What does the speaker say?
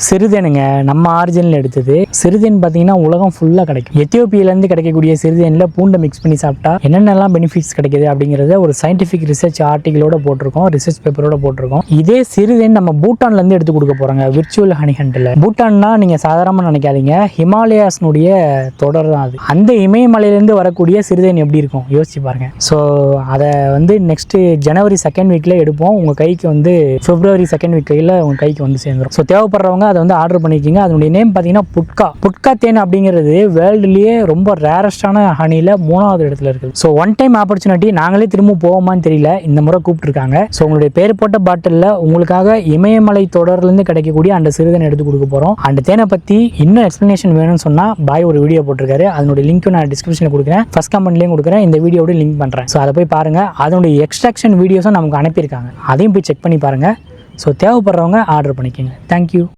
சிறுதேனுங்க நம்ம ஆரிஜினில் எடுத்தது. சிறுதேன் பார்த்தீங்கன்னா உலகம் ஃபுல்லாக கிடைக்கும். எத்தியோப்பியிலேருந்து கிடைக்கக்கூடிய சிறுதேனில் பூண்டை மிக்ஸ் பண்ணி சாப்பிட்டா என்னென்னலாம் பெனிஃபிட்ஸ் கிடைக்குது அப்படிங்கிறத ஒரு சயின்டிஃபிக் ரிசர்ச் ஆர்டிகளோட போட்டிருக்கோம், ரிசர்ச் பேப்பரோட போட்டிருக்கோம். இதே சிறுதேன் நம்ம பூட்டான்லேருந்து எடுத்து கொடுக்க போகிறாங்க விர்ச்சுவல் ஹனி ஹண்டில். பூட்டான்னா நீங்கள் சாதாரணமாக நினைக்காதீங்க, ஹிமாலயாஸ்னுடைய தொடர் தான் அது. அந்த இமயமலையிலேருந்து வரக்கூடிய சிறுதேன் எப்படி இருக்கும் யோசிச்சு பாருங்க. ஸோ அதை நெக்ஸ்ட் ஜனவரி 2nd வீக்கில் எடுப்போம். உங்கள் கைக்கு பிப்ரவரி 2nd வீக் கையில் உங்கள் கைக்கு சேர்ந்துடும். ஸோ தேவைப்படுறவங்க அதை ஆர்டர் பண்ணிக்கிங்க. அதனுடைய நேம் பார்த்தீங்கன்னா புட்கா தேன் அப்படிங்கிறது வேர்ல்டுலேயே ரொம்ப ரேரஸ்டான ஹனியில் 3வது இடத்துல இருக்குது. ஸோ ஒன் டைம் ஆப்பர்ச்சுனிட்டி, நாங்களே திரும்ப போவோமான்னு தெரியல, இந்த முறை கூப்பிட்டுருக்காங்க. ஸோ உங்களுடைய பேர் போட்ட பாட்டிலில் உங்களுக்காக இமயமலை தொடர்லேருந்து கிடைக்கக்கூடிய அந்த சிறுதேனை எடுத்து கொடுக்க போகிறோம். அந்த தேனை பற்றி இன்னும் எக்ஸ்ப்ளனேஷன் வேணும்னு சொன்னால் பாய் ஒரு வீடியோ போட்டிருக்காரு, அதனுடைய லிங்க்கும் நான் டிஸ்கிரிப்ஷனில் கொடுக்குறேன், ஃபர்ஸ்ட் கமெண்ட்லேயும் கொடுக்குறேன், இந்த வீடியோட லிங்க் பண்ணுறேன். ஸோ அதை போய் பாருங்கள். அதனுடைய எக்ஸ்ட்ராக்ஷன் வீடியோஸும் நமக்கு அனுப்பியிருக்காங்க, அதையும் போய் செக் பண்ணி பாருங்கள். ஸோ தேவைப்படுறவங்க ஆர்டர் பண்ணிக்கோங்க. தேங்க்யூ.